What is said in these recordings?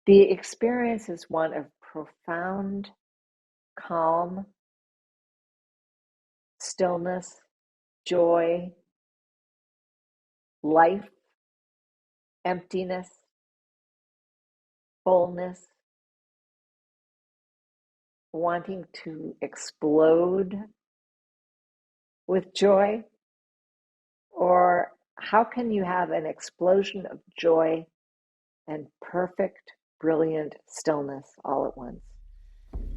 The experience is one of profound calm, stillness, joy, life, emptiness, fullness, wanting to explode with joy. Or how can you have an explosion of joy and perfect, brilliant stillness all at once?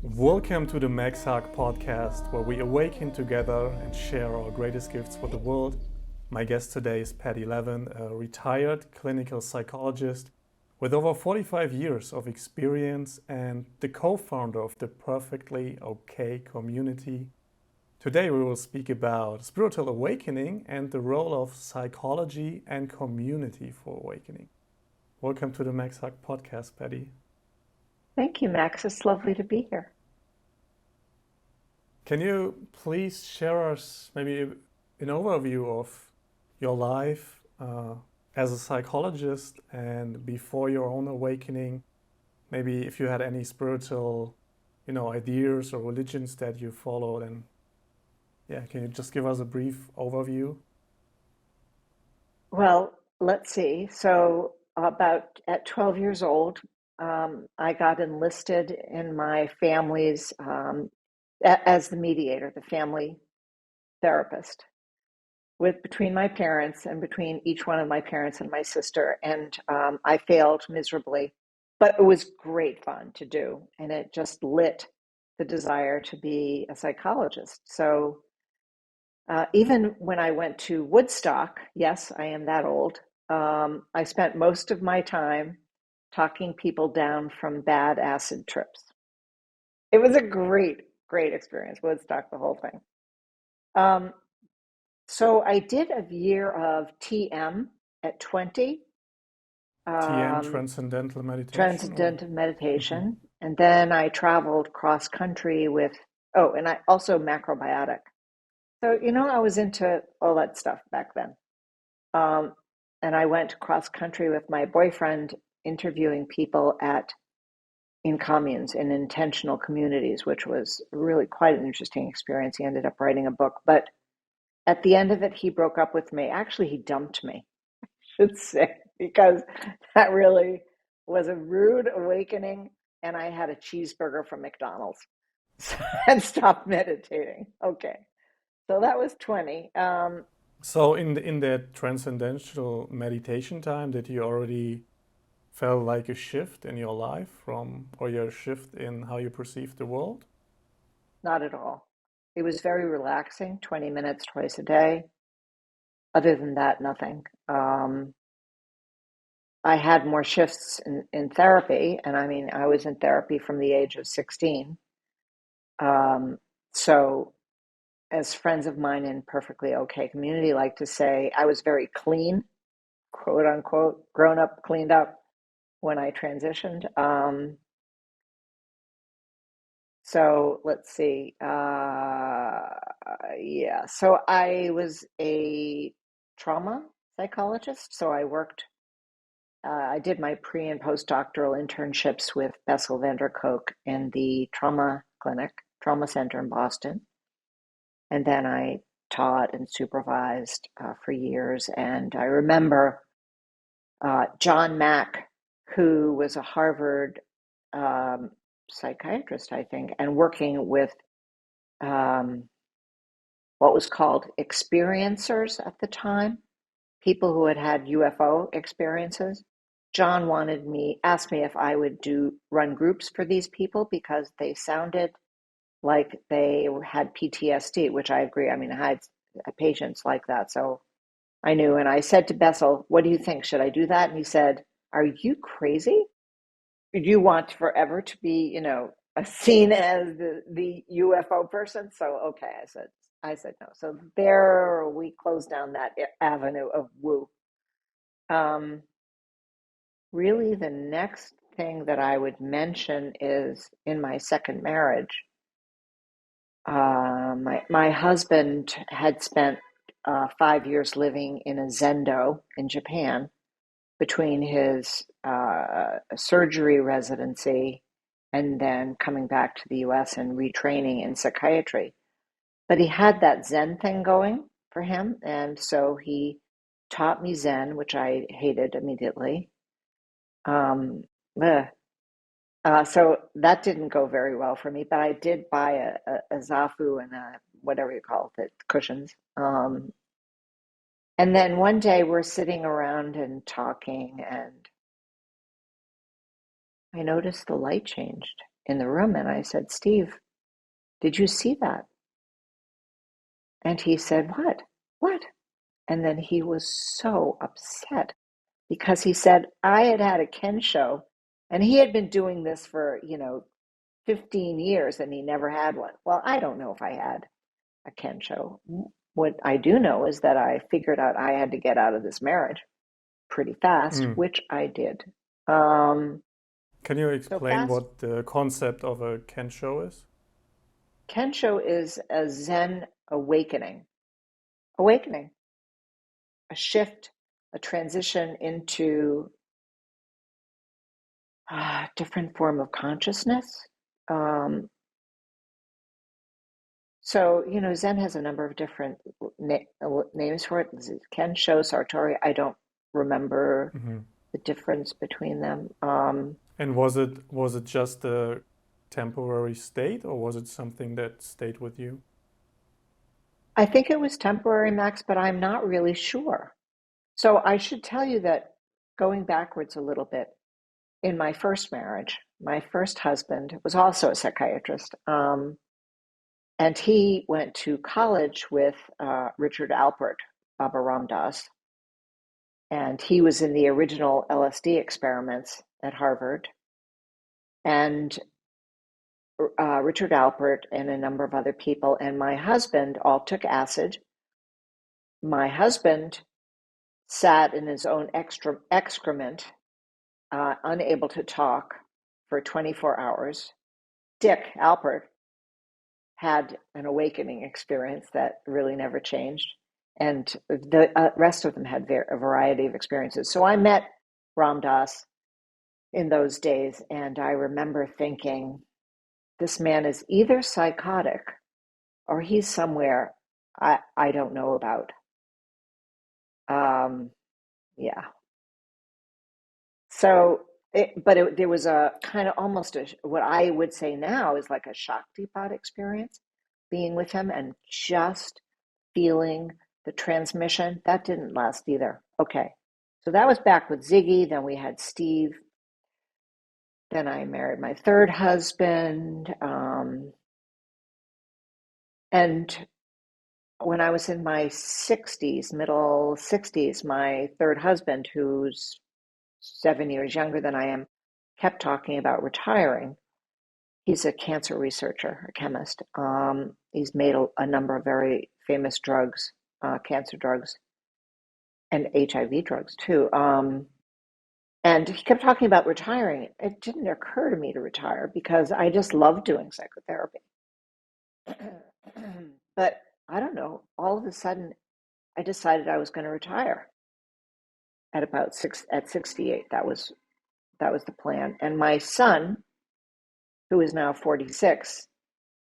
Welcome to the Max Hack podcast, where we awaken together and share our greatest gifts for the world. My guest today is Patti Levin, a retired clinical psychologist with over 45 years of experience and the co-founder of the Perfectly Okay community. Today we will speak about spiritual awakening and the role of psychology and community for awakening. Welcome to the Max Hack podcast, Patti. Thank you, Max. It's lovely to be here. Can you please share us maybe an overview of your life as a psychologist and before your own awakening? Maybe if you had any spiritual, ideas or religions that you followed, and can you just give us a brief overview? Well, let's see. So, about at 12 years old, I got enlisted in my family's as the mediator, the family therapist, with between my parents and between each one of my parents and my sister. And I failed miserably, but it was great fun to do, and it just lit the desire to be a psychologist. So even when I went to Woodstock, yes, I am that old, I spent most of my time talking people down from bad acid trips. It was a great, great experience, Woodstock, the whole thing. Um, so I did a year of TM at 20, TM, um, Transcendental Meditation, or? Transcendental Mhm. meditation. And then I traveled cross country with, oh, and I also macrobiotic. So, I was into all that stuff back then. Um, and I went cross country with my boyfriend interviewing people in communes, in intentional communities, which was really quite an interesting experience. He ended up writing a book, but at the end of it, he broke up with me. Actually, he dumped me, I should say, because that really was a rude awakening. And I had a cheeseburger from McDonald's and stopped meditating. Okay. So that was 20. So in that transcendental meditation time, did you already felt like a shift in your life or your shift in how you perceive the world? Not at all. It was very relaxing, 20 minutes twice a day. Other than that, nothing. I had more shifts in therapy, and I mean, I was in therapy from the age of 16. Um, so, as friends of mine in Perfectly Okay community like to say, I was very clean, quote unquote, grown up, cleaned up when I transitioned. So let's see. Yeah. So I was a trauma psychologist. So I did my pre and postdoctoral internships with Bessel van der Kolk in the trauma center in Boston. And then I taught and supervised for years. And I remember John Mack, who was a Harvard um, psychiatrist, I think, and working with um, what was called experiencers at the time, people who had had UFO experiences. John asked me if I would run groups for these people because they sounded like they had PTSD, which I agree. I mean, I had patients like that. So I knew. And I said to Bessel, what do you think? Should I do that? And he said, are you crazy? Do you want forever to be, seen as the UFO person? So, okay, I said no. So there we closed down that avenue of woo. Um, Really, the next thing that I would mention is in my second marriage. My husband had spent 5 years living in a zendo in Japan, between his surgery residency and then coming back to the US and retraining in psychiatry. But he had that Zen thing going for him. And so he taught me Zen, which I hated immediately. Um, so that didn't go very well for me, but I did buy a Zafu and a whatever you call it, cushions. And then one day we're sitting around and talking, and I noticed the light changed in the room. And I said, Steve, did you see that? And he said, what? What? And then he was so upset because he said I had had a Ken show and he had been doing this for, 15 years and he never had one. Well, I don't know if I had a Ken show. What I do know is that I figured out I had to get out of this marriage pretty fast, Mm. which I did. Um, Can you so explain fast, what the concept of a Kensho is? Kensho is a Zen awakening, a shift, a transition into a different form of consciousness. Um, Zen has a number of different names for it. Kensho, Sartori. I don't remember Hmm. the difference between them. And was it just a temporary state, or was it something that stayed with you? I think it was temporary, Max, but I'm not really sure. So I should tell you that going backwards a little bit, in my first marriage, my first husband was also a psychiatrist. And he went to college with Richard Alpert, Baba Ram Dass, and he was in the original LSD experiments at Harvard. And Richard Alpert and a number of other people and my husband all took acid. My husband sat in his own excrement, unable to talk for 24 hours. Dick Alpert had an awakening experience that really never changed. And the rest of them had a variety of experiences. So I met Ram Dass in those days, and I remember thinking, this man is either psychotic or he's somewhere I don't know about. Um, yeah. So, there was a kind of almost what I would say now is like a Shaktipat experience, being with him and just feeling the transmission. That didn't last either. Okay. So that was back with Ziggy. Then we had Steve. Then I married my third husband. And when I was in my 60s, middle 60s, my third husband, who's 7 years younger than I am, kept talking about retiring. He's a cancer researcher, a chemist. He's made a number of very famous drugs, cancer drugs, and HIV drugs too. And he kept talking about retiring. It didn't occur to me to retire because I just love doing psychotherapy. But I don't know, all of a sudden I decided I was going to retire at 68. That was the plan. And my son, who is now 46,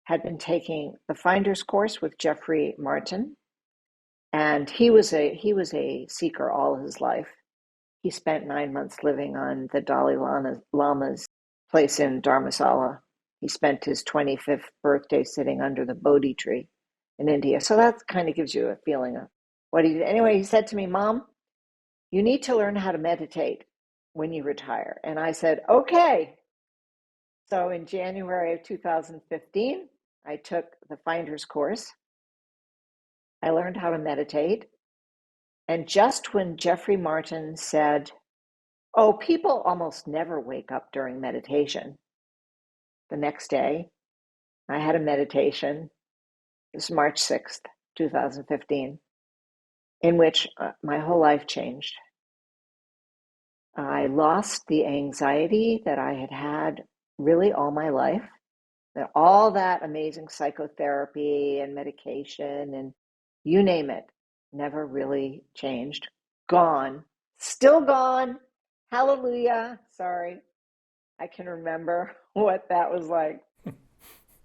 had been taking the Finder's course with Jeffrey Martin, and he was a seeker all his life. He spent 9 months living on the Dalai Lama's place in Dharamsala. He spent his 25th birthday sitting under the Bodhi tree in India. So that kind of gives you a feeling of what he did. Anyway, he said to me, Mom, you need to learn how to meditate when you retire. And I said, okay. So in January of 2015, I took the Finder's course. I learned how to meditate. And just when Jeffrey Martin said, oh, people almost never wake up during meditation, the next day, I had a meditation. It was March 6th, 2015, in which my whole life changed. I lost the anxiety that I had had really all my life. That all that amazing psychotherapy and medication and you name it never really changed. Gone, still gone, Hallelujah. Sorry. I can remember what that was like.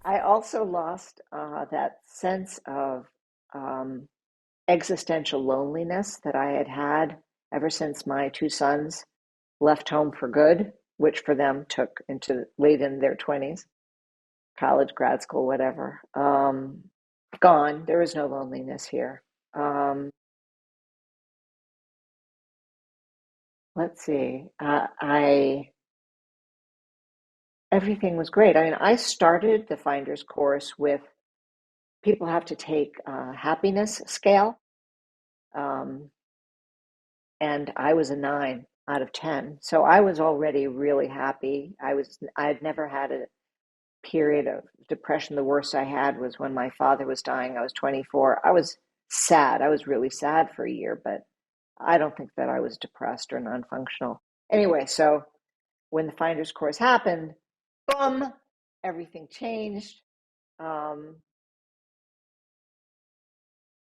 I also lost that sense of um, existential loneliness that I had had ever since my two sons left home for good, which for them took into late in their 20s, college, grad school, whatever. Gone. There is no loneliness here. Um, let's see. I Everything was great. I mean, I started the Finder's course with people have to take a happiness scale, um, and I was a 9 out of 10. So I was already really happy. I'd never had a period of depression. The worst I had was when my father was dying. I was 24. I was sad. I was really sad for a year, but I don't think that I was depressed or non-functional. Anyway, so when the Finder's course happened, boom, everything changed. Um,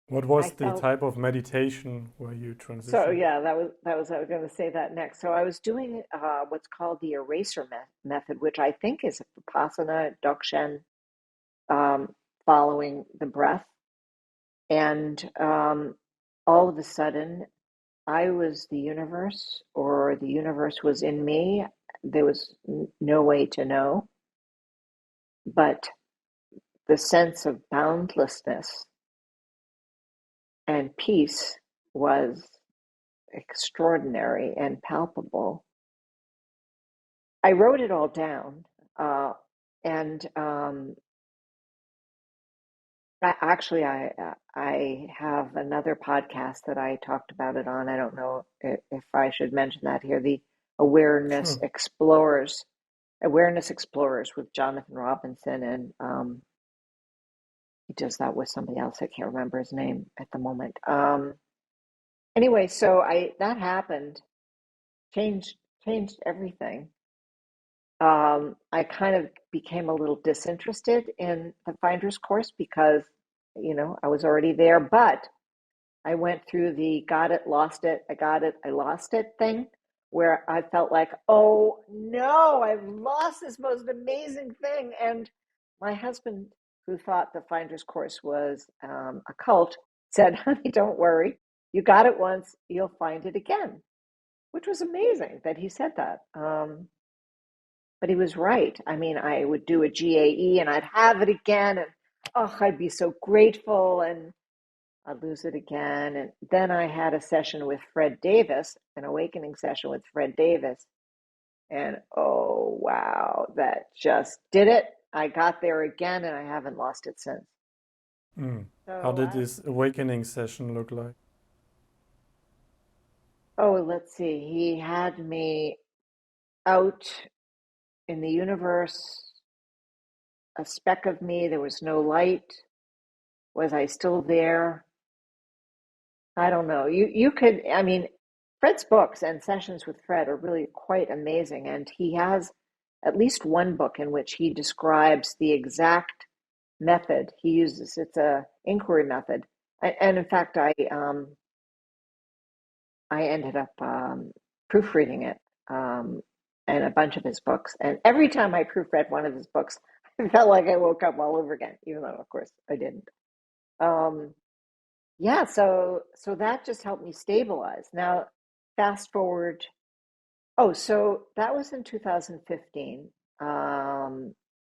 What was I the felt type of meditation where you so. transitioned? Yeah, I was going to say that next. So I was doing what's called the eraser method, which I think is Vipassana Dokshen, um, following the breath, and all of a sudden, I was the universe, or the universe was in me. There was no way to know, but the sense of boundlessness and peace was extraordinary and palpable. I wrote it all down, and I have another podcast that I talked about it on. I don't know if I should mention that here. The Awareness Sure. Explorers, Awareness Explorers with Jonathan Robinson, and he does that with somebody else. I can't remember his name at the moment. Anyway, so I that happened, changed changed everything. I kind of became a little disinterested in the Finder's course because, I was already there, but I went through the got it, lost it, I got it, I lost it thing where I felt like, oh no, I've lost this most amazing thing. And my husband, who thought the Finder's course was a cult, said, honey, don't worry. You got it once, you'll find it again, which was amazing that he said that. But he was right. I mean, I would do a GAE and I'd have it again, and oh, I'd be so grateful, and I'd lose it again. And then I had a session with Fred Davis, an awakening session with Fred Davis. And oh, wow, that just did it. I got there again and I haven't lost it since. Mm. How So, did this awakening session look like? let's see. He had me out in the universe, a speck of me. There was no light. Was I still there? I don't know. You could, I mean, Fred's books and sessions with Fred are really quite amazing, and he has at least one book in which he describes the exact method he uses. It's a inquiry method, and in fact, I ended up proofreading it, and a bunch of his books. And every time I proofread one of his books, I felt like I woke up all over again, even though, of course, I didn't. Um, Yeah, so that just helped me stabilize. Now, fast forward. Oh, so that was in 2015.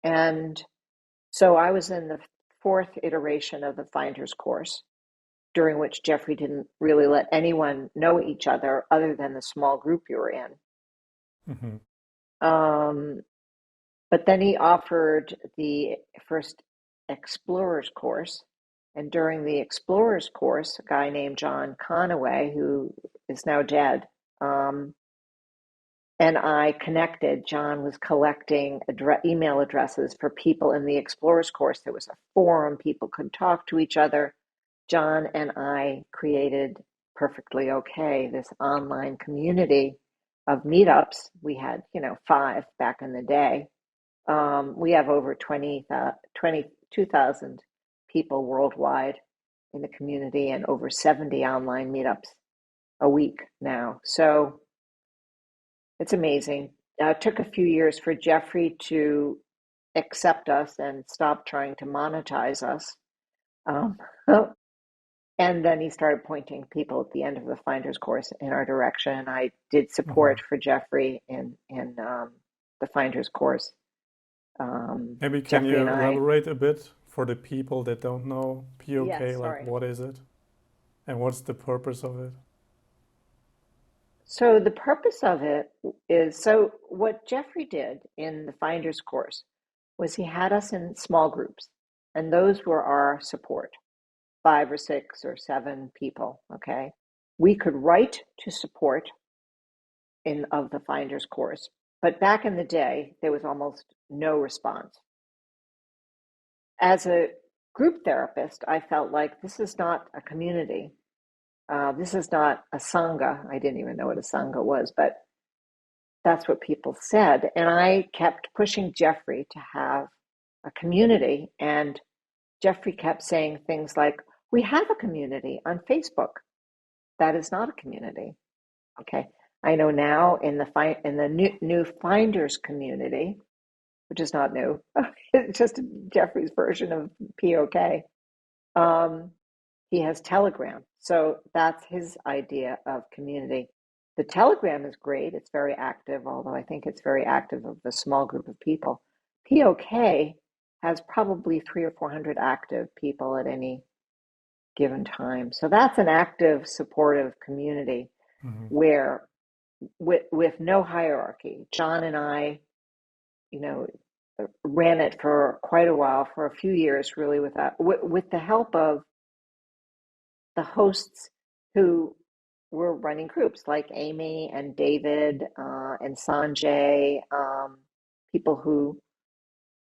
And so I was in the fourth iteration of the Finder's course, during which Jeffrey didn't really let anyone know each other than the small group you were in. Hmm. Um, but then he offered the first Explorers course. And during the Explorers course, a guy named John Conaway, who is now dead, and I connected. John was collecting email addresses for people in the Explorers course. There was a forum, people could talk to each other. John and I created Perfectly Okay, this online community of meetups. We had, 5 back in the day. We have over 22,000 people worldwide in the community and over 70 online meetups a week now. So It's amazing. It took a few years for Jeffrey to accept us and stop trying to monetize us. Um, and then he started pointing people at the end of the Finder's course in our direction. I did Hmm. support for Jeffrey in the Finder's course. Maybe can Jeffrey you and I, elaborate a bit for the people that don't know POK? yes, Like, sorry. what is it, and what's the purpose of it? So the purpose of it is, so what Jeffrey did in the Finder's course was he had us in small groups, and those were our support, 5 or 6 or 7 people. Okay, we could write to support in of the Finder's course, but back in the day, there was almost no response. As a group therapist, I felt like this is not a community. This is not a sangha. I didn't even know what a sangha was, but that's what people said. And I kept pushing Jeffrey to have a community. And Jeffrey kept saying things like, we have a community on Facebook. That is not a community. Okay. I know now in the new Finders community, which is not new, it's just Jeffrey's version of POK. Um, he has Telegram. So that's his idea of community. The Telegram is great. It's very active, although I think it's very active of a small group of people. POK has probably 300 or 400 active people at any given time. So that's an active, supportive community Hmm. where, with no hierarchy, John and I, you know, ran it for quite a while, for a few years, really, with the help of the hosts who were running groups like Amy and David and Sanjay, people who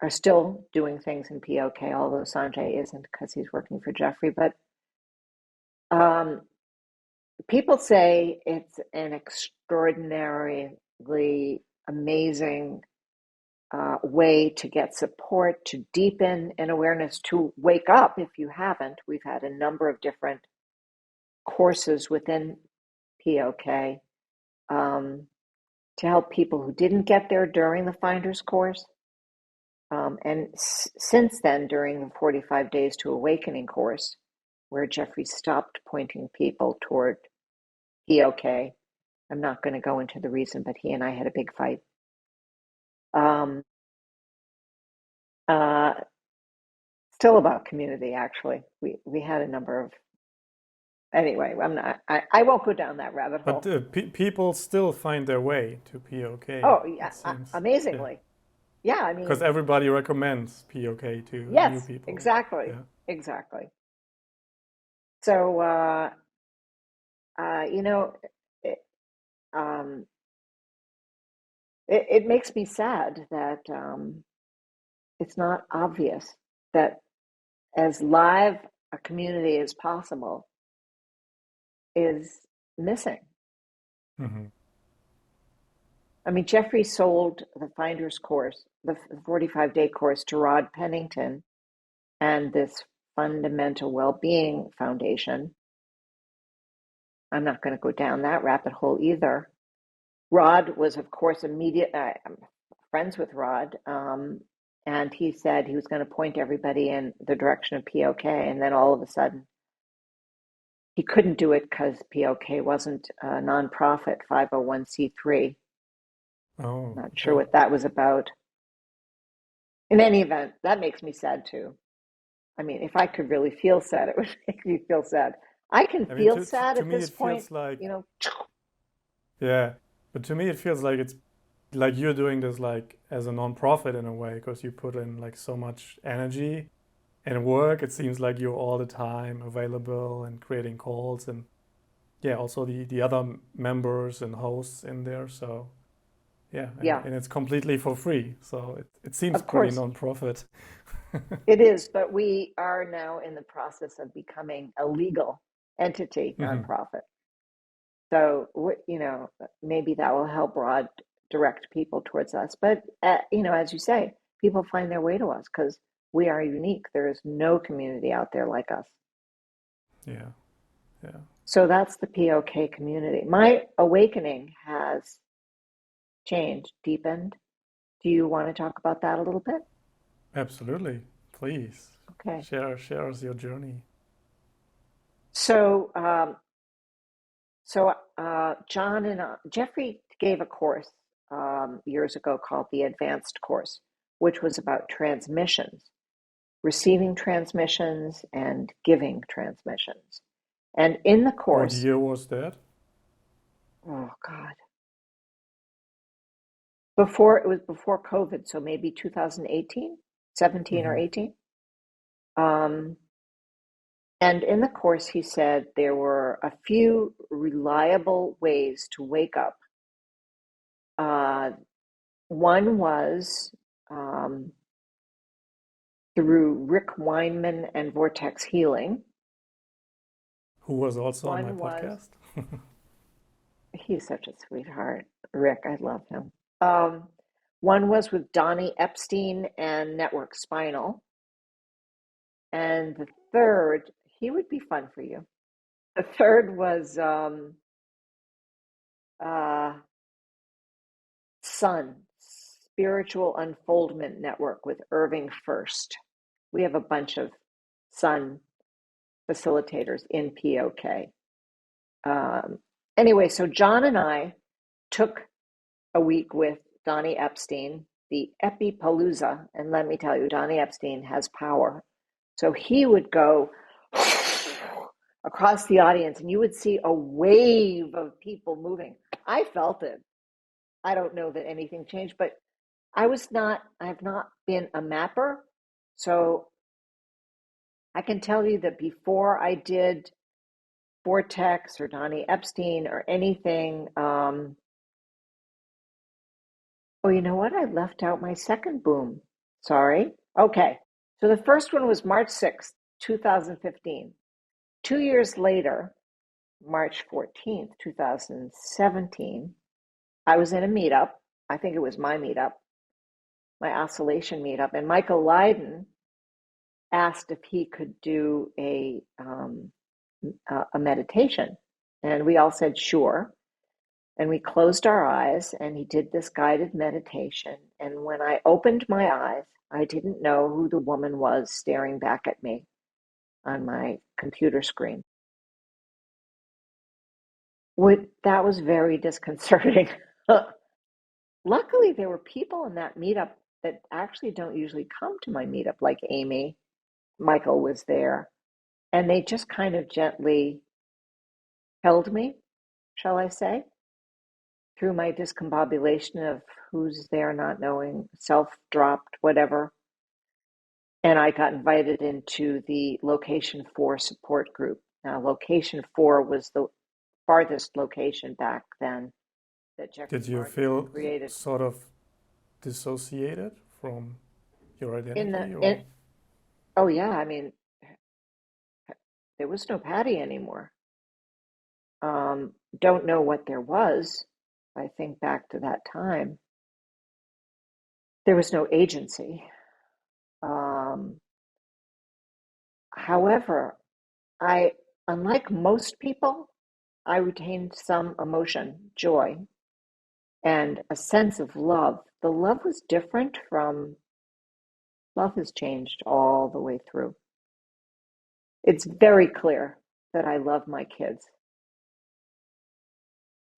are still doing things in POK, although Sanjay isn't because he's working for Jeffrey. But um, people say it's an extraordinarily amazing way to get support, to deepen an awareness, to wake up if you haven't. We've had a number of different courses within POK to help people who didn't get there during the Finder's course. And since then, during the 45 Days to Awakening course, where Jeffrey stopped pointing people toward POK, I'm not going to go into the reason, but he and I had a big fight. Um, uh, Still about community, actually. We had a number of, anyway, I won't go down that rabbit But hole. people still find their way to POK, Oh, yeah, it seems. Yeah. amazingly. Yeah, I Because mean, everybody recommends POK to new yes, people. exactly, Yeah. exactly. So, you know, it, um, it makes me sad that it's not obvious that as live a community as possible is missing. Hmm. I mean, Jeffrey sold the Finder's course, the 45-day course, to Rod Pennington and this Fundamental Well-Being Foundation. I'm not going to go down that rabbit hole either. Rod was, of course, I'm friends with Rod, and he said he was going to point everybody in the direction of POK, and then all of a sudden he couldn't do it because POK wasn't a nonprofit 501c3. Oh, Not sure okay. what that was about. In any event, that makes me sad too. I mean, if I could really feel sad, it would make me feel sad. I can I mean, feel sad to at me, this it point, feels like, you know. yeah, but to me, it feels like it's like you're doing this like as a non-profit in a way because you put in like so much energy and work. It seems like you're all the time available and creating calls and yeah, also the other members and hosts in there. So yeah, Yeah, and it's completely for free. So it seems of pretty course. non-profit. It is, but we are now in the process of becoming a legal entity, Hmm. nonprofit. So, maybe that will help Rod direct people towards us. But, as you say, people find their way to us because we are unique. There is no community out there like us. Yeah, yeah. So that's the POK community. My awakening has changed, deepened. Do you want to talk about that a little bit? Absolutely. Please Okay. share us your journey. So, John and Jeffrey gave a course years ago called the Advanced Course, which was about transmissions, receiving transmissions and giving transmissions. And in the What course, year was that? oh God, it was before COVID, so maybe 2018, 17 or Mm-hmm. 18. Um, and in the course, he said there were a few reliable ways to wake up. Uh, One was um, through Rick Weinman and Vortex Healing. Who was also on my One was, podcast? he's such a sweetheart, Rick, I love him. Um, One was with Donnie Epstein and Network Spinal. And the third, he would be fun for you. The third was uh, Sun, Spiritual Unfoldment Network with Irving First. We have a bunch of Sun facilitators in POK. Anyway, so John and I took a week with Donnie Epstein, the Epipalooza, and let me tell you, Donnie Epstein has power. So he would go across the audience and you would see a wave of people moving. I felt it. I don't know that anything changed, but I've not been a mapper. So I can tell you that before I did Vortex or Donnie Epstein or anything, oh, you know what? I left out my second boom. Sorry. Okay. So the first one was March 6th, 2015. 2 years later, March 14th, 2017, I was in a meetup. I think it was my meetup, my oscillation meetup, and Michael Lydon asked if he could do a meditation. And we all said, sure. And we closed our eyes and he did this guided meditation. And when I opened my eyes, I didn't know who the woman was staring back at me on my computer screen. That was very disconcerting. Luckily, there were people in that meetup that actually don't usually come to my meetup, like Amy. Michael was there. And they just kind of gently held me, shall I say, through my discombobulation of who's there, not knowing, self dropped, whatever. And I got invited into the Location 4 support group. Now, Location 4 was the farthest location back then that Jeffrey Did you Martin had feel created. sort of dissociated from your In the identity in or Oh yeah, I mean, there was no Patty anymore. Don't know what there was. I think back to that time. There was no agency. Um, However, I, unlike most people, I retained some emotion, joy, and a sense of love. The love was different from love has changed all the way through. It's very clear that I love my kids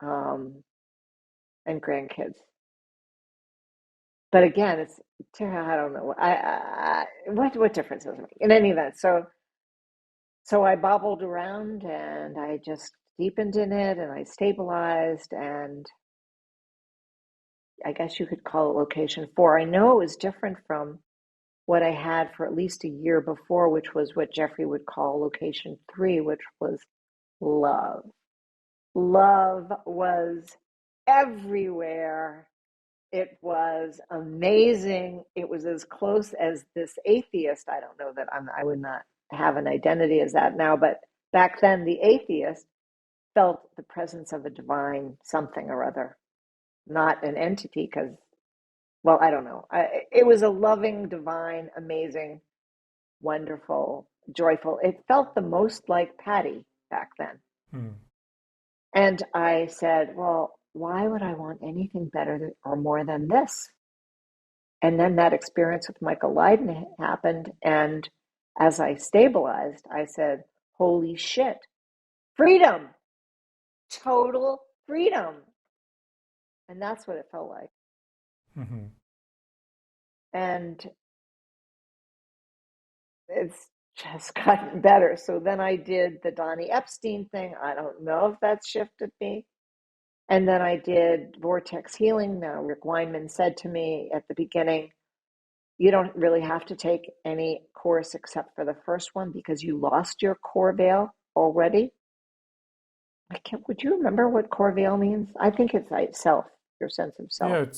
um, and grandkids. But again, I don't know. What difference does it make? In any event, so I bobbled around and I just deepened in it and I stabilized and I guess you could call it location 4. I know it was different from what I had for at least a year before, which was what Jeffrey would call location 3, which was love. Love was everywhere. It was amazing. It was as close as this atheist. I don't know that I would not have an identity as that now, but back then the atheist felt the presence of a divine something or other, not an entity, because, well, I don't know. It was a loving, divine, amazing, wonderful, joyful. It felt the most like Patty back then. hmm. And I said, well, why would I want anything better or more than this? And then that experience with Michael Leiden happened. And as I stabilized, I said, holy shit, freedom, total freedom. And that's what it felt like. Mm-hmm. And it's just gotten better. So then I did the Donnie Epstein thing. I don't know if that's shifted me. And then I did Vortex Healing. Now, Rick Weinman said to me at the beginning, you don't really have to take any course except for the first one because you lost your core veil already. I can't, would you remember what core veil means? I think it's like self, your sense of Yeah, self.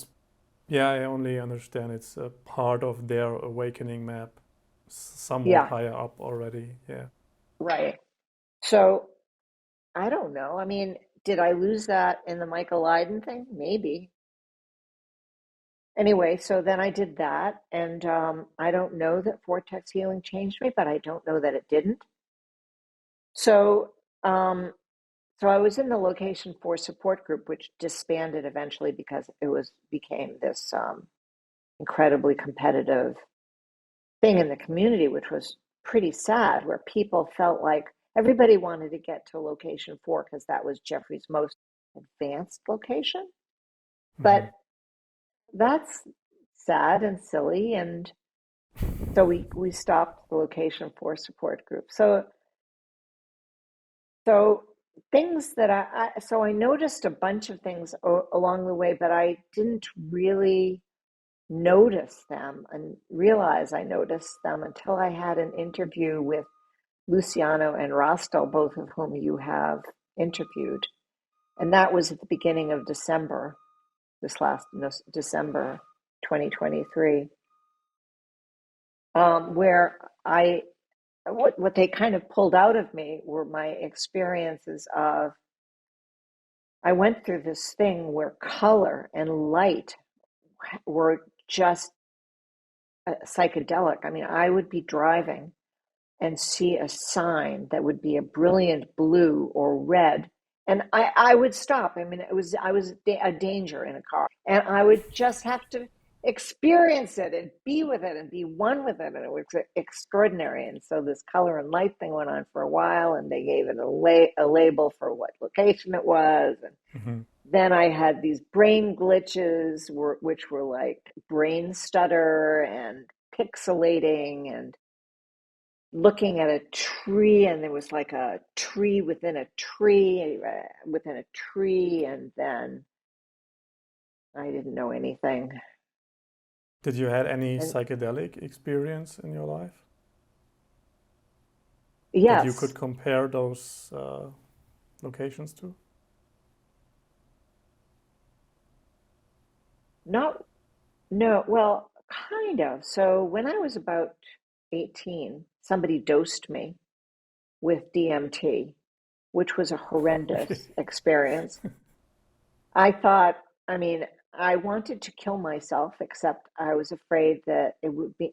yeah, I only understand it's a part of their awakening map, somewhat Yeah, higher up already. Yeah. right. So I don't know. I mean, did I lose that in the Michael Leiden thing? Maybe. Anyway, so then I did that, and I don't know that Vortex Healing changed me, but I don't know that it didn't. So, um, so I was in the Location 4 support group, which disbanded eventually because it was became this incredibly competitive thing in the community, which was pretty sad, where people felt like everybody wanted to get to Location 4 because that was Jeffrey's most advanced location. Mm-hmm. But that's sad and silly, and so we stopped the Location 4 support group. So things that so I noticed a bunch of things along the way, but I didn't really notice them and realize I noticed them until I had an interview with Luciano and Rostel, both of whom you have interviewed. And that was at the beginning of December, this last December 2023, where what they kind of pulled out of me were my experiences of I went through this thing where color and light were just psychedelic. I mean, I would be driving and see a sign that would be a brilliant blue or red, and I would stop. I mean, I was a danger in a car, and I would just have to experience it and be with it and be one with it, and it was extraordinary. And so this color and light thing went on for a while, and they gave it a label for what location it was, and Mm-hmm. then I had these brain glitches, which were like brain stutter and pixelating and looking at a tree, and there was like a tree within a tree, and then I didn't know anything. Did you had any And psychedelic experience in your life that you could yes, compare those locations to? not no, well, kind of. So when I was about 18, somebody dosed me with DMT, which was a Okay. horrendous experience. I thought, I mean, I wanted to kill myself, except I was afraid that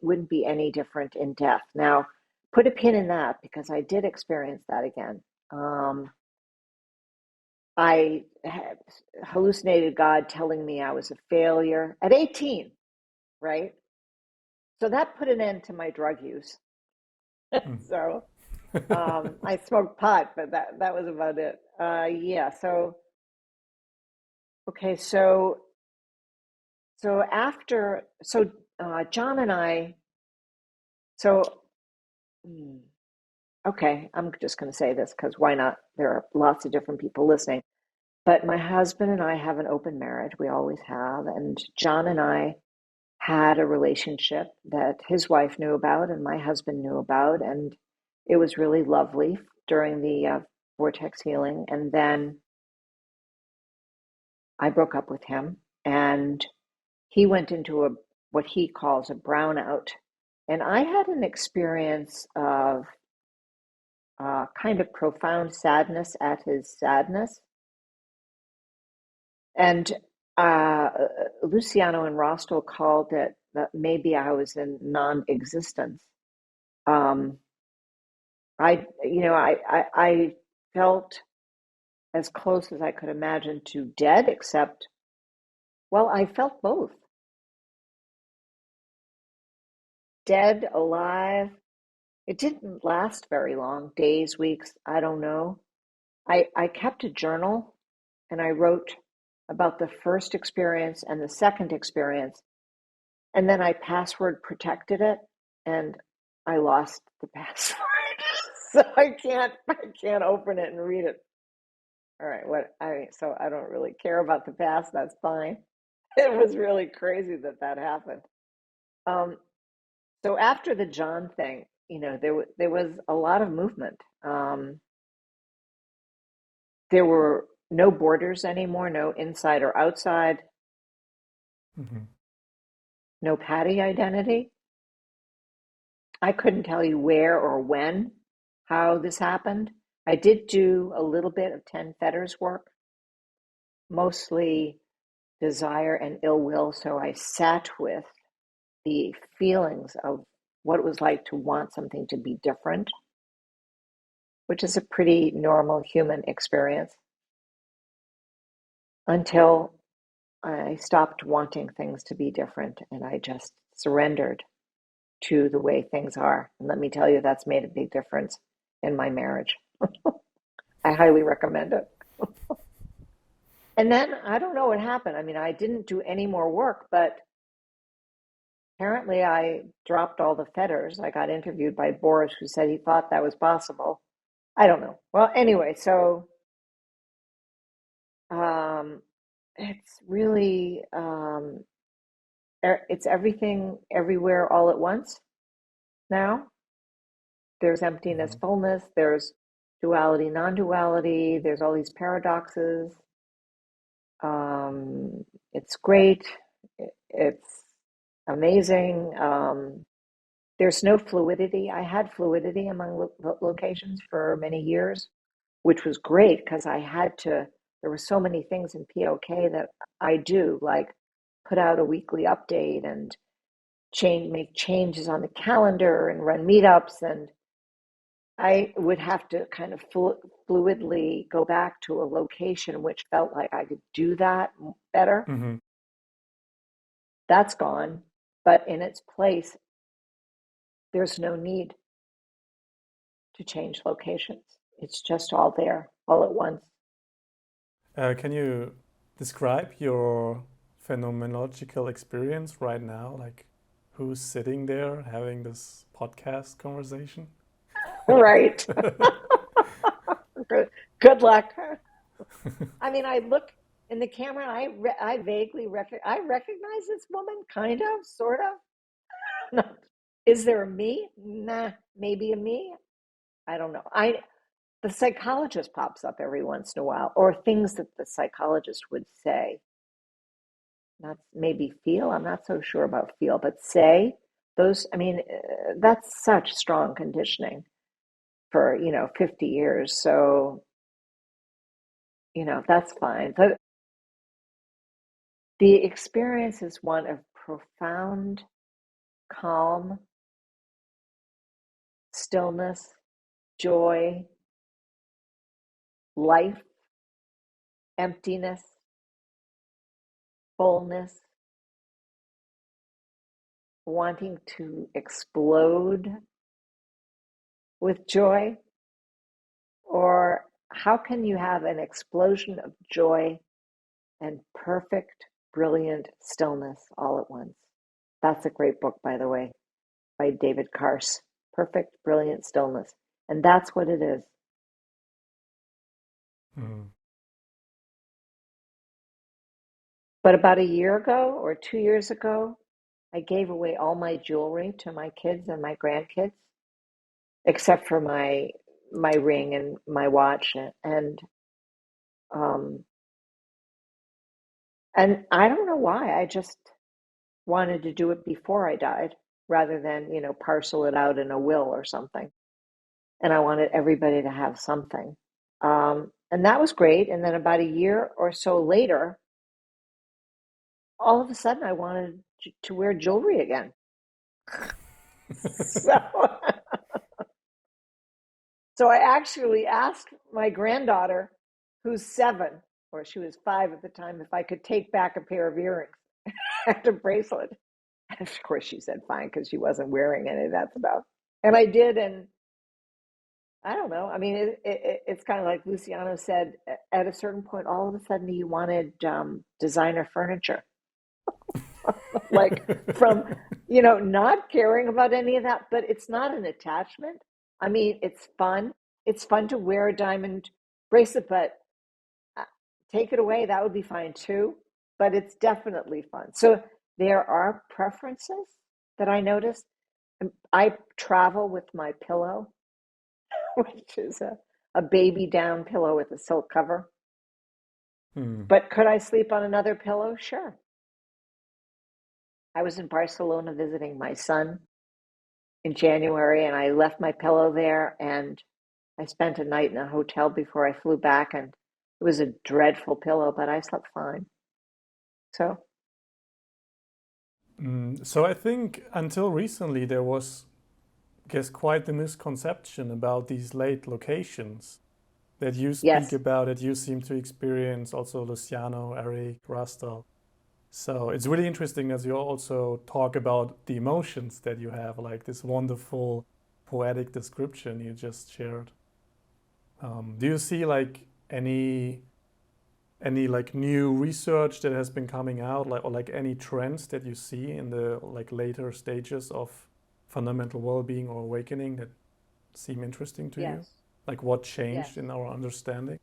wouldn't be any different in death. Now, put a pin in that because I did experience that again. Um, I had hallucinated God telling me I was a failure at 18, right? So that put an end to my drug use. Mm. So I smoked pot, but that was about it. Yeah. So okay. So John and I. So hmm, okay, I'm just going to say this because why not? There are lots of different people listening. But my husband and I have an open marriage. We always have. And John and I had a relationship that his wife knew about and my husband knew about. And it was really lovely during the vortex healing. And then I broke up with him and he went into what he calls a brownout. And I had an experience of kind of profound sadness at his sadness. And uh, Luciano and Rostel called it that maybe I was in non-existence. Um, I felt as close as I could imagine to dead, except, well, I felt both. Dead, alive. It didn't last very long, days, weeks, I don't know. I kept a journal and I wrote about the first experience and the second experience. And then I password protected it and I lost the password. So I can't open it and read it. All right, so I don't really care about the past, that's fine. It was really crazy that that happened. Um, so after the John thing, there was a lot of movement. There were no borders anymore, no inside or outside, Hmm. no Patty identity. I couldn't tell you where or when, how this happened. I did do a little bit of 10 Fetters work, mostly desire and ill will. So I sat with the feelings of what it was like to want something to be different, which is a pretty normal human experience, until I stopped wanting things to be different and I just surrendered to the way things are. And let me tell you, that's made a big difference in my marriage. I highly recommend it. And then I don't know what happened. I mean, I didn't do any more work, but apparently I dropped all the fetters. I got interviewed by Boris, who said he thought that was possible. I don't know. Well, anyway, so um, it's really it's everything everywhere all at once now. There's emptiness, Hmm. fullness, there's duality, non-duality, there's all these paradoxes. It's great. It's amazing. There's no fluidity. I had fluidity among locations for many years, which was great because there were so many things in POK that I do, like put out a weekly update and make changes on the calendar and run meetups. And I would have to kind of fluidly go back to a location which felt like I could do that better. Hmm. That's gone. But in its place, there's no need to change locations. It's just all there, all at once. Can you describe your phenomenological experience right now? Like, who's sitting there having this podcast conversation? Right. Good luck. I mean, I look in the camera. I vaguely I recognize this woman, kind of, sort of. Is there a me? Nah, maybe a me. I don't know. The psychologist pops up every once in a while, or things that the psychologist would say. Not maybe feel. I'm not so sure about feel, but say those. I mean, that's such strong conditioning for 50 years. So that's fine. The experience is one of profound calm, stillness, joy, life, emptiness, fullness, wanting to explode with joy. Or how can you have an explosion of joy and perfect, brilliant stillness all at once? That's a great book, by the way, by David Karse. Perfect, brilliant stillness. And that's what it is. Mm. But about a year ago or 2 years ago, I gave away all my jewelry to my kids and my grandkids, except for my ring and my watch, um and I don't know why. I just wanted to do it before I died rather than, parcel it out in a will or something. And I wanted everybody to have something. And that was great. And then about a year or so later, all of a sudden I wanted to wear jewelry again. So, so I actually asked my granddaughter, who's 7, or she was 5 at the time, if I could take back a pair of earrings and a bracelet. And of course, she said fine because she wasn't wearing any of that stuff. And I did, and I don't know. I mean, it's kind of like Luciano said. At a certain point, all of a sudden, he wanted designer furniture, like from not caring about any of that. But it's not an attachment. I mean, it's fun. It's fun to wear a diamond bracelet, but take it away, that would be fine too. But it's definitely fun. So there are preferences that I notice. I travel with my pillow, which is a baby down pillow with a silk cover. But could I sleep on another pillow? Sure. I was in Barcelona visiting my son in January, and I left my pillow there, and I spent a night in a hotel before I flew back, and it was a dreadful pillow, but I slept fine. So, So I think until recently there was, I guess, quite the misconception about these late locations that you speak yes, about, that you seem to experience, also Luciano, Eric, Rastal. So it's really interesting as you also talk about the emotions that you have, like this wonderful poetic description you just shared. Do you see like any like new research that has been coming out, like or like any trends that you see in the like later stages of fundamental well-being or awakening that seem interesting to you? yes, Like what changed yes. in our understanding?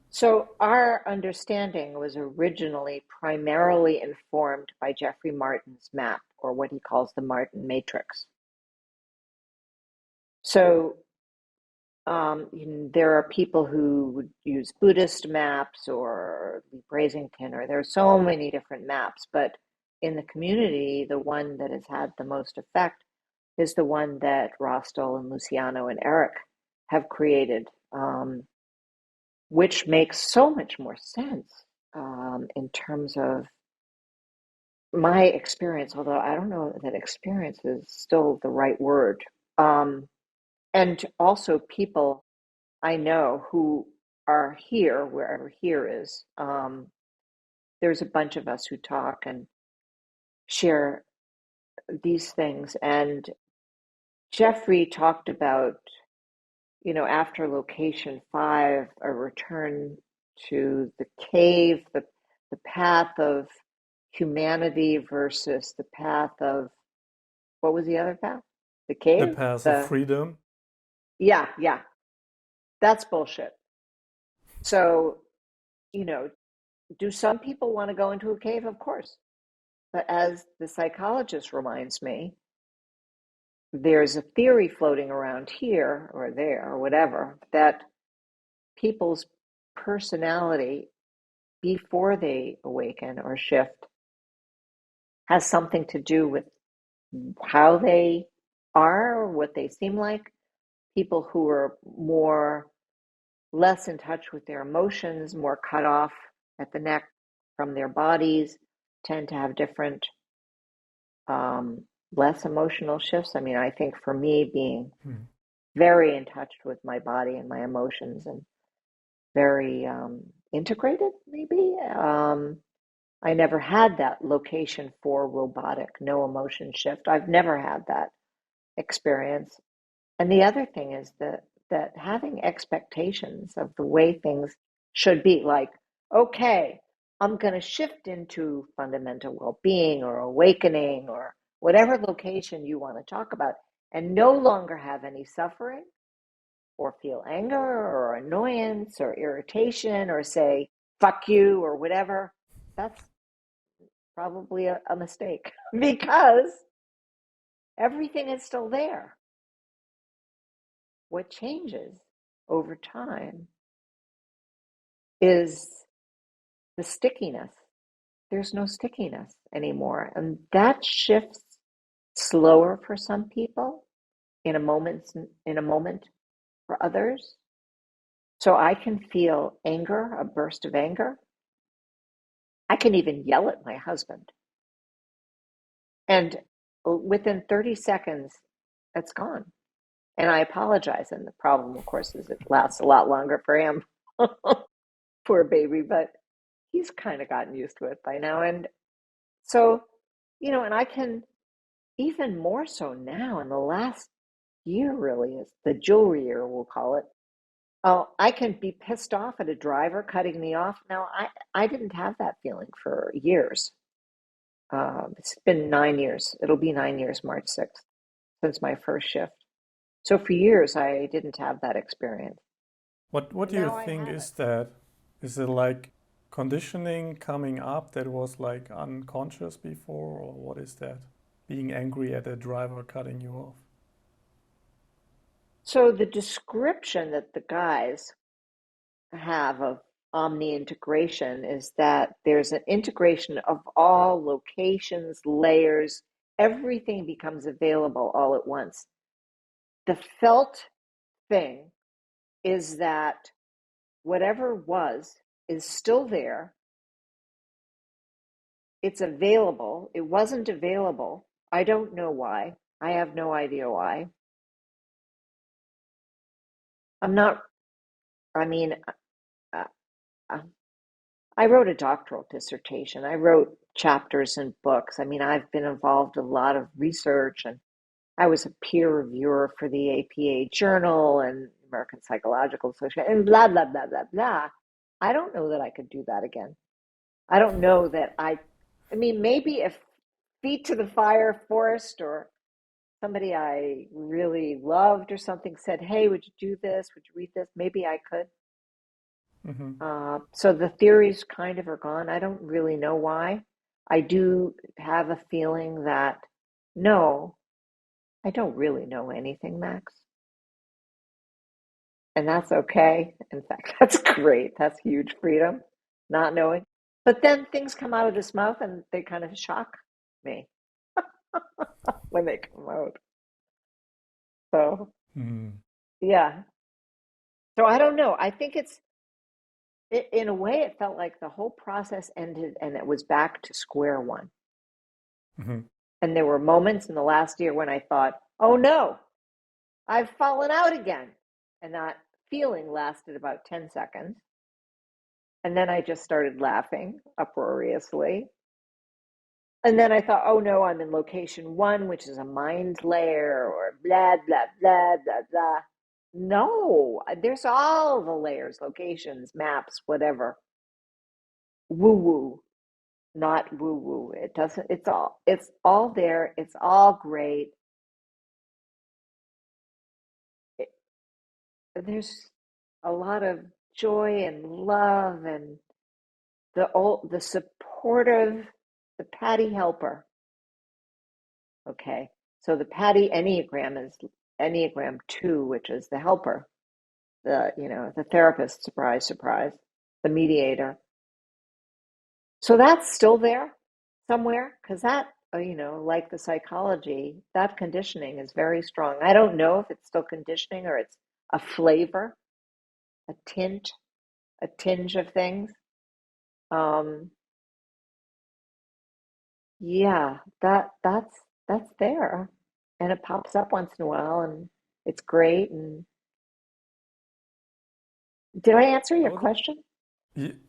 So our understanding was originally primarily informed by Jeffrey Martin's map, or what he calls the Martin Matrix. So there are people who would use Buddhist maps or Brasington, or there are so many different maps, but in the community, the one that has had the most effect is the one that Rostal and Luciano and Eric have created, which makes so much more sense in terms of my experience, although I don't know that experience is still the right word. And also people I know who are here, wherever here is. There's a bunch of us who talk and share these things. And Jeffrey talked about, after location 5, a return to the cave, the path of humanity versus the path of, what was the other path? The The cave? path of freedom. Yeah, that's bullshit. So, you know, do some people want to go into a cave? Of course. But as the psychologist reminds me, there's a theory floating around here or there or whatever that people's personality before they awaken or shift has something to do with how they are or what they seem like. People who are less in touch with their emotions, more cut off at the neck from their bodies, tend to have different, less emotional shifts. I mean, I think for me, being very in touch with my body and my emotions and very integrated, maybe. I never had that location for robotic, no emotion shift. I've never had that experience. And the other thing is that having expectations of the way things should be, like, okay, I'm going to shift into fundamental well-being or awakening or whatever location you want to talk about, and no longer have any suffering or feel anger or annoyance or irritation or say fuck you or whatever. That's probably a mistake because everything is still there. What changes over time is the stickiness. There's no stickiness anymore. And that shifts slower for some people in a moment for others. So I can feel anger, a burst of anger. I can even yell at my husband. And within 30 seconds, that's gone. And I apologize. And the problem, of course, is it lasts a lot longer for him. Poor baby, but he's kind of gotten used to it by now. And so, and I can even more so now in the last year, really, is the jewelry year, we'll call it. Oh, I can be pissed off at a driver cutting me off. Now, I didn't have that feeling for years. It's been 9 years. It'll be 9 years, March 6th, since my first shift. So for years, I didn't have that experience. What And do you now I think have it. is that? Is it like conditioning coming up that was like unconscious before, or what is that? Being angry at a driver cutting you off? So the description that the guys have of Omni Integration is that there's an integration of all locations, layers, everything becomes available all at once. The felt thing is that whatever was is still there. It's available. It wasn't available. I don't know why. I have no idea why. I'm not, I mean, uh, uh, I wrote a doctoral dissertation. I wrote chapters in books. I mean, I've been involved in a lot of research, and I was a peer reviewer for the APA Journal and American Psychological Association and blah, blah, blah, blah, blah. I don't know that I could do that again. I don't know that I mean, maybe if Feet to the Fire Forest or somebody I really loved or something said, hey, would you do this? Would you read this? Maybe I could. Hmm. So the theories kind of are gone. I don't really know why. I do have a feeling that no, I don't really know anything, Max. And that's okay. In fact, that's great. That's huge freedom, not knowing. But then things come out of this mouth and they kind of shock me when they come out. So, Hmm. yeah. So I don't know. I think in a way, it felt like the whole process ended and it was back to square one. Hmm. And there were moments in the last year when I thought, oh no, I've fallen out again. And that feeling lasted about 10 seconds. And then I just started laughing uproariously. And then I thought, oh no, I'm in location one, which is a mind layer, or blah, blah, blah, blah, blah. No, there's all the layers, locations, maps, whatever. Woo woo, not woo woo. It doesn't, it's all there. It's all great. It, there's a lot of joy and love and the supportive, the Patty helper. Okay. So the Patty Enneagram is Enneagram 2, which is the helper, the therapist, surprise, surprise, the mediator. So that's still there somewhere because that, like the psychology, that conditioning is very strong. I don't know if it's still conditioning or it's a flavor, a tint, a tinge of things. Um, yeah, that's there, and it pops up once in a while, and it's great. And did I answer I your would, question?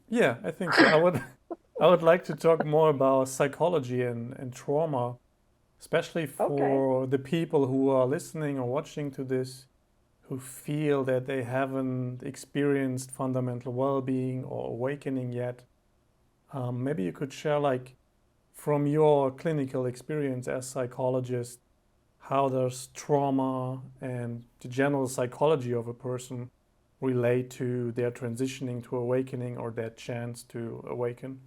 yeah, I think so. I would like to talk more about psychology and trauma, especially Okay. for the people who are listening or watching to this, who feel that they haven't experienced fundamental well-being or awakening yet. Maybe you could share, like, from your clinical experience as psychologist, how does trauma and the general psychology of a person relate to their transitioning to awakening or their chance to awaken?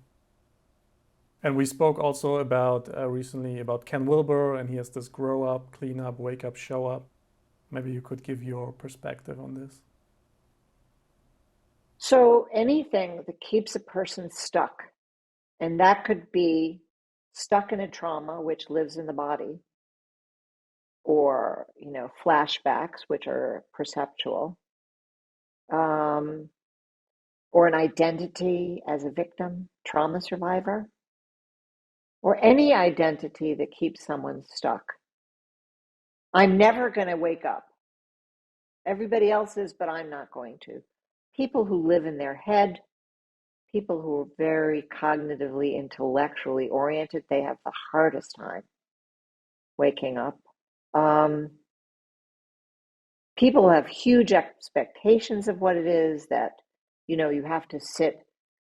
And we spoke also about recently about Ken Wilber, and he has this grow up, clean up, wake up, show up. Maybe you could give your perspective on this. So anything that keeps a person stuck, and that could be stuck in a trauma, which lives in the body, or, flashbacks, which are perceptual, um, or an identity as a victim, trauma survivor, or any identity that keeps someone stuck. I'm never going to wake up. Everybody else is, but I'm not going to. people who live in their head, people who are very cognitively, intellectually oriented, they have the hardest time waking up. People have huge expectations of what it is that, you have to sit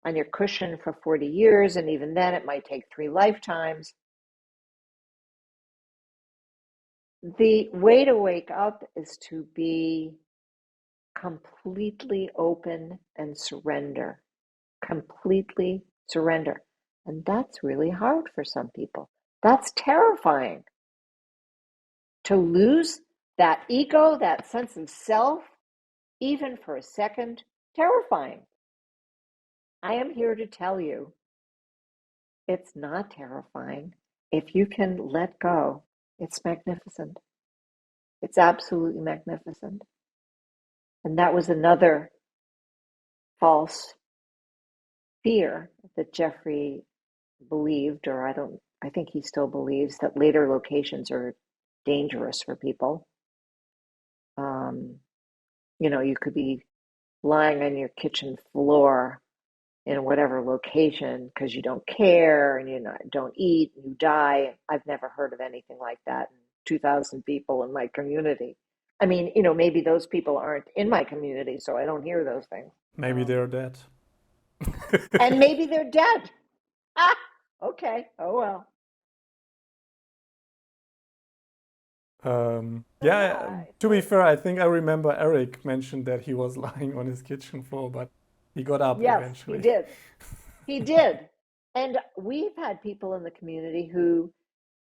on your cushion for 40 years, and even then it might take 3 lifetimes. The way to wake up is to be completely open and surrender. Completely surrender. And that's really hard for some people. That's terrifying. To lose that ego, that sense of self, even for a second, terrifying. I am here to tell you, it's not terrifying. If you can let go, it's magnificent. It's absolutely magnificent. And that was another false fear that Jeffrey believed, or I think he still believes, that later locations are dangerous for people. You could be lying on your kitchen floor in whatever location because you don't care and don't eat and you die. I've never heard of anything like that in 2,000 people in my community. I mean, maybe those people aren't in my community, so I don't hear those things. Maybe they're dead. And maybe they're dead. Ah, okay. Oh, well. Yeah, Yeah. to be fair, I think I remember Eric mentioned that he was lying on his kitchen floor, but he got up Yes, he eventually. did. He did. And we've had people in the community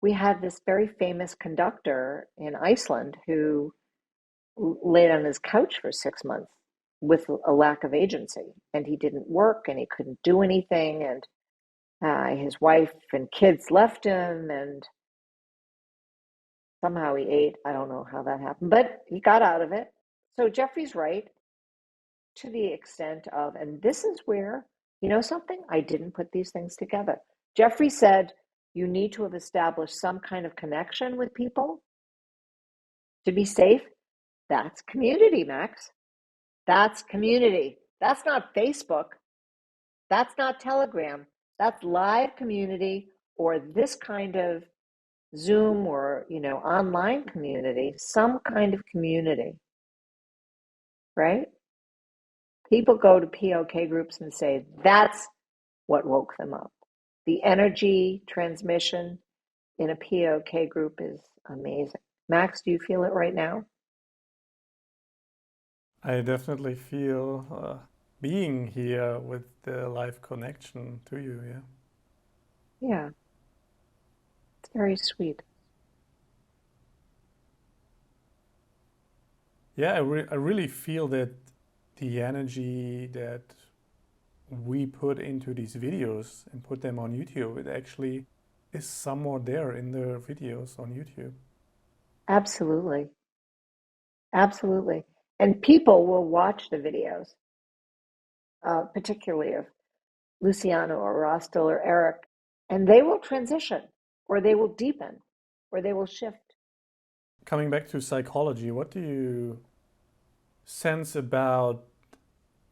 we had this very famous conductor in Iceland who laid on his couch for 6 months with a lack of agency. And he didn't work and he couldn't do anything. And his wife and kids left him, and somehow he ate. I don't know how that happened, but he got out of it. So Jeffrey's right to the extent of, and this is where, something? I didn't put these things together. Jeffrey said you need to have established some kind of connection with people to be safe. That's community, Max. That's community. That's not Facebook. That's not Telegram. That's live community, or this kind of Zoom, or, online community, some kind of community, right? People go to POK groups and say that's what woke them up. The energy transmission in a POK group is amazing. Max, do you feel it right now? I definitely feel being here with the live connection to you, yeah. Yeah, it's very sweet. Yeah, I really feel that the energy that we put into these videos and put them on YouTube, it actually is somewhere there in the videos on YouTube. Absolutely. Absolutely. And people will watch the videos, particularly of Luciano or Rostel or Eric, and they will transition, or they will deepen, or they will shift. Coming back to psychology, what do you sense about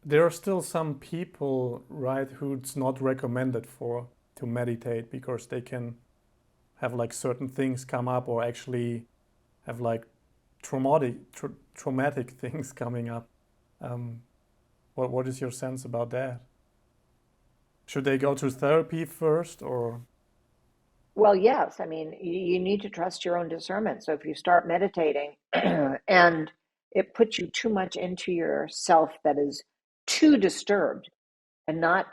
there are still some people, right, who it's not recommended for to meditate because they can have like certain things come up or actually have like traumatic things coming up. Um, what is your sense about that? Should they go to therapy first or? Well, yes. I mean, you need to trust your own discernment. So if you start meditating and it puts you too much into yourself that is too disturbed and not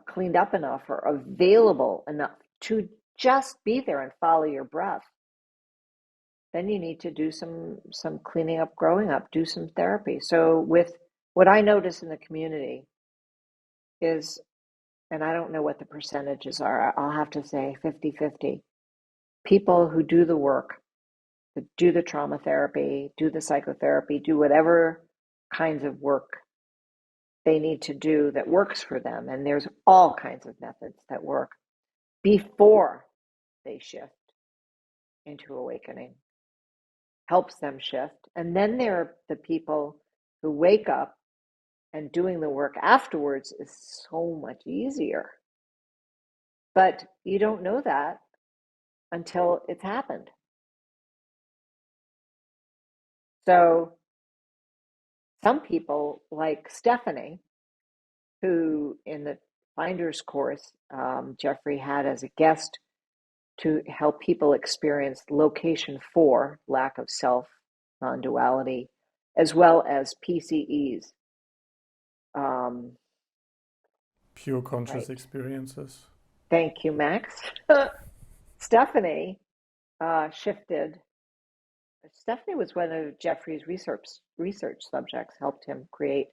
cleaned up enough or available enough to just be there and follow your breath, then you need to do some cleaning up, growing up, do some therapy. So with what I notice in the community is, and I don't know what the percentages are, I'll have to say 50-50. People who do the work, who do the trauma therapy, do the psychotherapy, do whatever kinds of work they need to do that works for them. And there's all kinds of methods that work before they shift into awakening, helps them shift. And then there are the people who wake up, and doing the work afterwards is so much easier. But you don't know that until it's happened. So some people, like Stephanie, who in the Finder's course, Jeffrey had as a guest to help people experience location 4, lack of self, non-duality, as well as PCEs. Pure conscious Right. experiences. Thank you, Max. Stephanie shifted. Stephanie was one of Jeffrey's research subjects, helped him create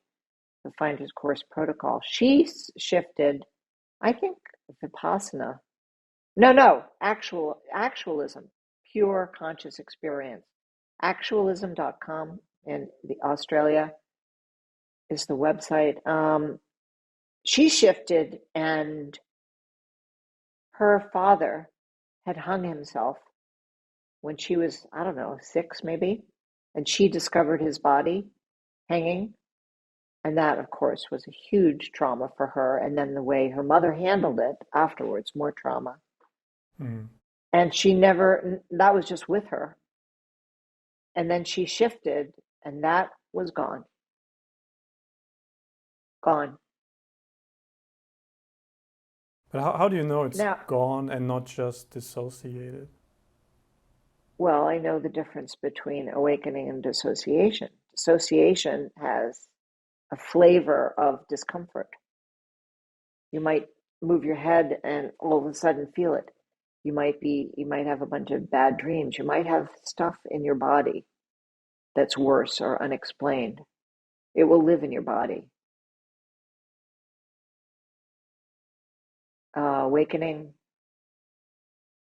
the Finder's Course protocol. She shifted, I think, Vipassana. No, actualism, pure conscious experience. Actualism.com in Australia is the website. She shifted, and her father had hung himself when she was, I don't know, 6 maybe, and she discovered his body hanging. And that, of course, was a huge trauma for her. And then the way her mother handled it afterwards, more trauma. Mm. And that was just with her. And then she shifted, and that was gone. Gone. But how do you know it's Now, gone and not just dissociated? well, I know the difference between awakening and dissociation. Dissociation has a flavor of discomfort. You might move your head and all of a sudden feel it. You might have a bunch of bad dreams. You might have stuff in your body that's worse or unexplained. It will live in your body. Awakening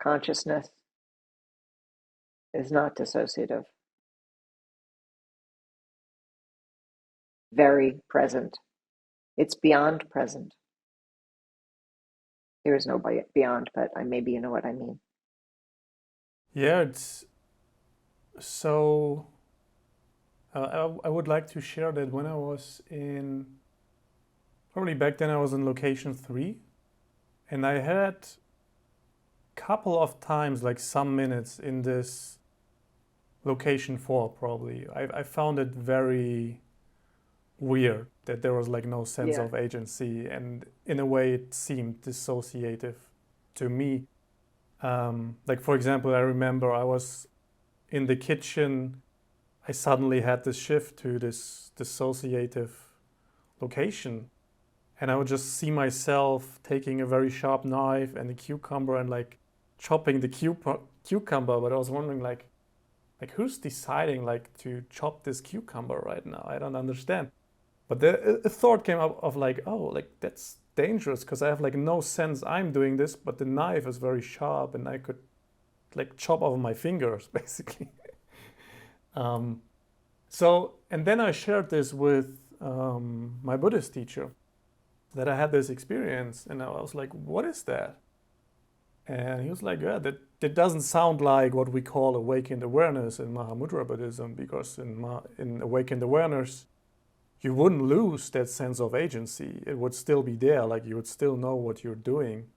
consciousness is not dissociative. Very present. It's beyond present. There is no beyond, but maybe you know what I mean. Yeah, it's so. I would like to share that when I was in, probably back then I was in location 3, and I had a couple of times, like some minutes in this location 4, probably. I found it very weird that there was like no sense Yeah. of agency, and in a way it seemed dissociative to me. Like, for example, I remember I was in the kitchen. I suddenly had this shift to this dissociative location, and I would just see myself taking a very sharp knife and a cucumber and like chopping the cucumber. But I was wondering, like who's deciding like to chop this cucumber right now? I don't understand. But a thought came up of like, oh, like that's dangerous because I have like no sense I'm doing this, but the knife is very sharp and I could like chop off my fingers basically. Um, so, and then I shared this with my Buddhist teacher that I had this experience, and I was like, what is that? And he was like, yeah, that doesn't sound like what we call awakened awareness in Mahamudra Buddhism, because in awakened awareness, you wouldn't lose that sense of agency. It would still be there, like you would still know what you're doing.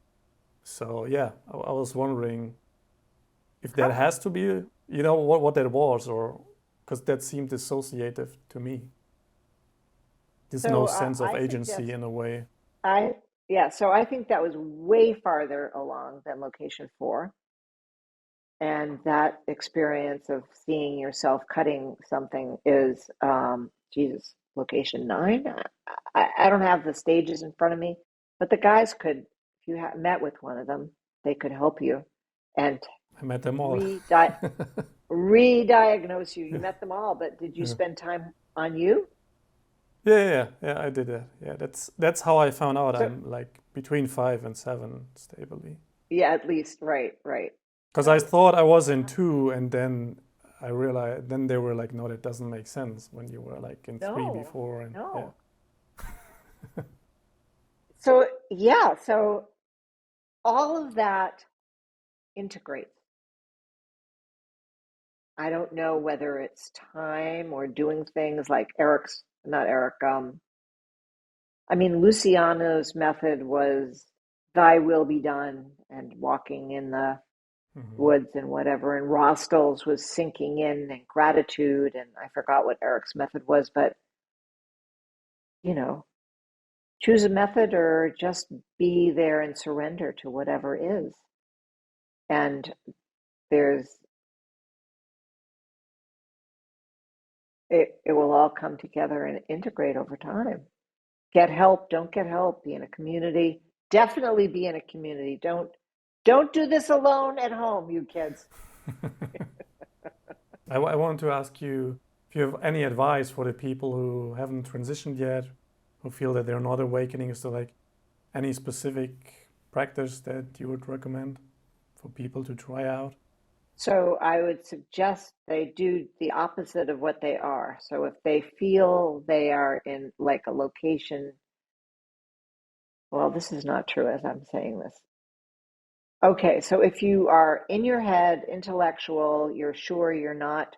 So yeah, I was wondering if that has to be, what that was, or because that seemed dissociative to me. There's no So sense of I agency suggest in a way. I yeah. So I think that was way farther along than location 4, and that experience of seeing yourself cutting something is Jesus, location 9. I don't have the stages in front of me, but the guys could, if you met with one of them, they could help you and I met them all. re-diagnose you. You Yeah, met them all, but did you yeah. spend time on you? Yeah, I did that. Yeah, that's how I found out So I'm like between 5 and 7 stably. yeah, at least, right. Because I So thought I was in 2, and then I realized, then they were like, no, that doesn't make sense when you were like in 3 no, before. And yeah. no. So yeah, so all of that integrates. I don't know whether it's time or doing things like not Eric, I mean, Luciano's method was thy will be done and walking in the Hmm. woods and whatever. And Rostel's was sinking in and gratitude. And I forgot what Eric's method was, but, you know, choose a method or just be there and surrender to whatever is. And there's, it will all come together and integrate over time. Get help, don't get help, be in a community. Definitely be in a community. Don't do this alone at home, you kids. I want to ask you if you have any advice for the people who haven't transitioned yet, who feel that they're not awakening. Is there like any specific practice that you would recommend for people to try out? So I would suggest they do the opposite of what they are. So if they feel they are in like a location, well, this is not true as I'm saying this. Okay, so if you are in your head, intellectual, you're sure you're not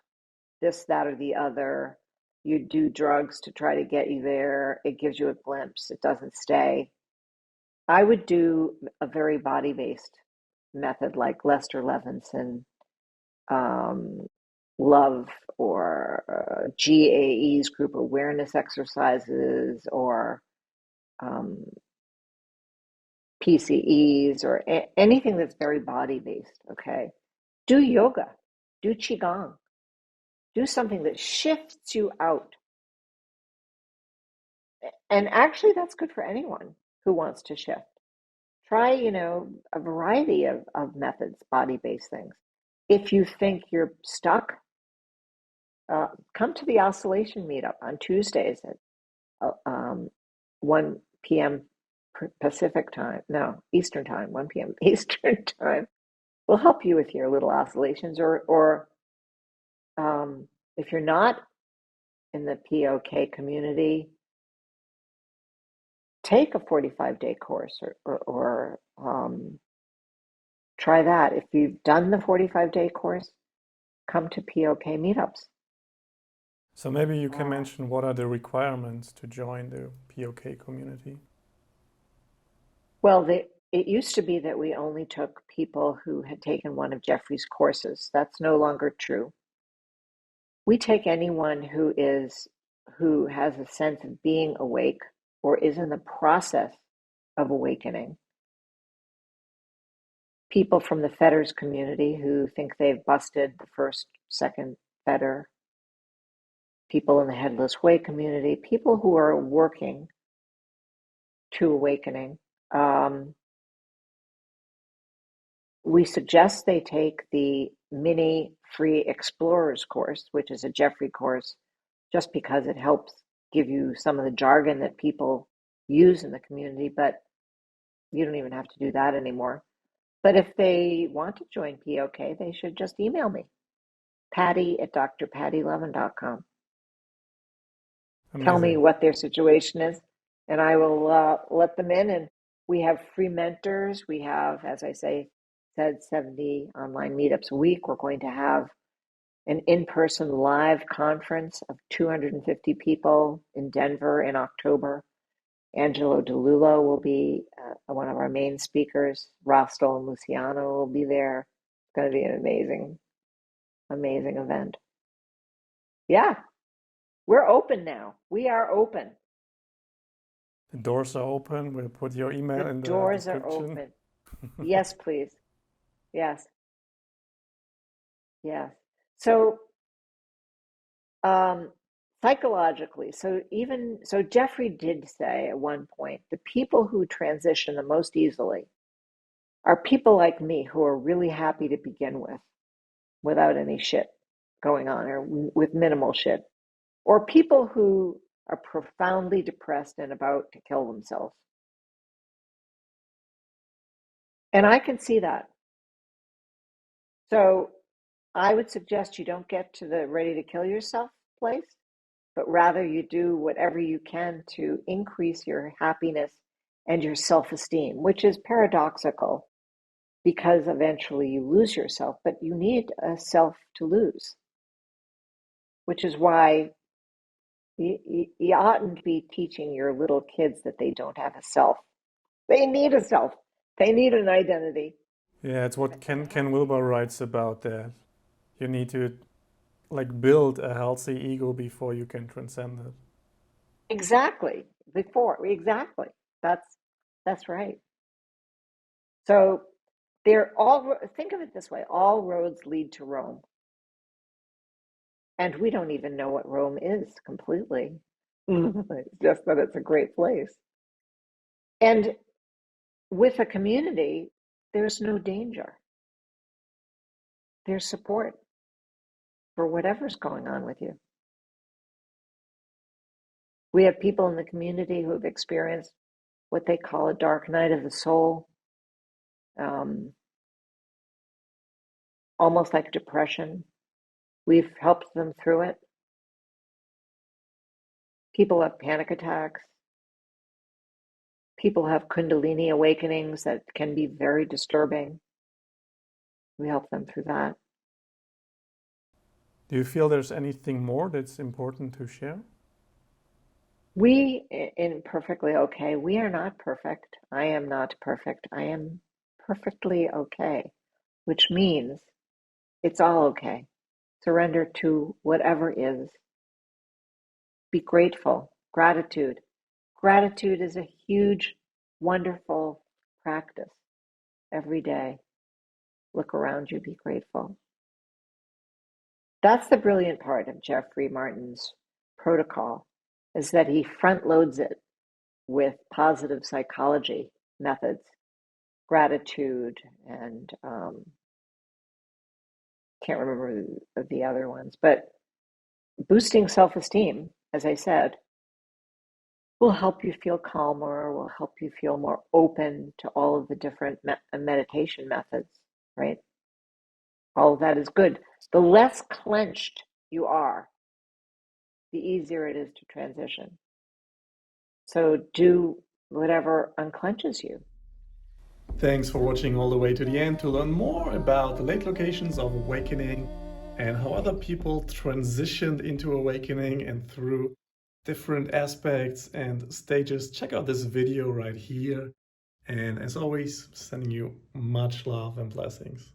this, that, or the other, you do drugs to try to get you there, it gives you a glimpse, it doesn't stay. I would do a very body-based method like Lester Levinson, um, Love, or GAE's group awareness exercises, or um, PCEs, or anything that's very body-based, okay? Do yoga, do Qigong, do something that shifts you out. And actually, that's good for anyone who wants to shift. Try, a variety of methods, body-based things. If you think you're stuck, come to the oscillation meetup on Tuesdays at 1 p.m. Pacific time. No, Eastern time, 1 p.m. Eastern time. We'll help you with your little oscillations, or if you're not in the POK community, take a 45-day course, or try that. If you've done the 45-day course, come to POK meetups. So maybe you can Uh, mention what are the requirements to join the POK community. well, it used to be that we only took people who had taken one of Jeffrey's courses. That's no longer true. We take anyone who has a sense of being awake or is in the process of awakening. People from the fetters community who think they've busted the first, second fetter. People in the headless way community. People who are working to awakening. We suggest they take the mini free explorers course, which is a Jeffrey course, just because it helps give you some of the jargon that people use in the community, but you don't even have to do that anymore. But if they want to join POK, they should just email me, Patti at drpattylevin.com. Tell me Amazing. what their situation is, and I will let them in. And we have free mentors. We have, as I said 70 online meetups a week. We're going to have an in-person live conference of 250 people in Denver in October. Angelo DeLulo will be one of our main speakers. Rostel and Luciano will be there. It's going to be an amazing, amazing event. Yeah, we're open now. We are open. The doors are open. We'll put your email The in the doors are description. open. Yes, please. Yes, yes. So, um, psychologically, so Jeffrey did say at one point, the people who transition the most easily are people like me who are really happy to begin with, without any shit going on, or with minimal shit, or people who are profoundly depressed and about to kill themselves. And I can see that. So I would suggest you don't get to the ready to kill yourself place, but rather you do whatever you can to increase your happiness and your self-esteem, which is paradoxical because eventually you lose yourself, but you need a self to lose. which is why you oughtn't be teaching your little kids that they don't have a self. They need a self. They need an identity. Yeah, it's what Ken Wilber writes about that. You need to like build a healthy ego before you can transcend it. Exactly. Exactly. That's right. So think of it this way, all roads lead to Rome. And we don't even know what Rome is completely. It's just that it's a great place. And with a community, there's no danger. There's support for whatever's going on with you. We have people in the community who have experienced what they call a dark night of the soul, almost like depression. We've helped them through it. People have panic attacks. People have Kundalini awakenings that can be very disturbing. We help them through that. Do you feel there's anything more that's important to share? We, in Perfectly Okay, we are not perfect. I am not perfect. I am perfectly okay, which means it's all okay. Surrender to whatever is. Be grateful. Gratitude. Gratitude is a huge, wonderful practice every day. Look around you, be grateful. That's the brilliant part of Jeffrey Martin's protocol, is that he front loads it with positive psychology methods, gratitude, and can't remember the other ones, but boosting self-esteem, as I said, will help you feel calmer, will help you feel more open to all of the different meditation methods, right? All of that is good. The less clenched you are, the easier it is to transition. So do whatever unclenches you. Thanks for watching all the way to the end to learn more about the late locations of awakening and how other people transitioned into awakening and through different aspects and stages. Check out this video right here. And as always, sending you much love and blessings.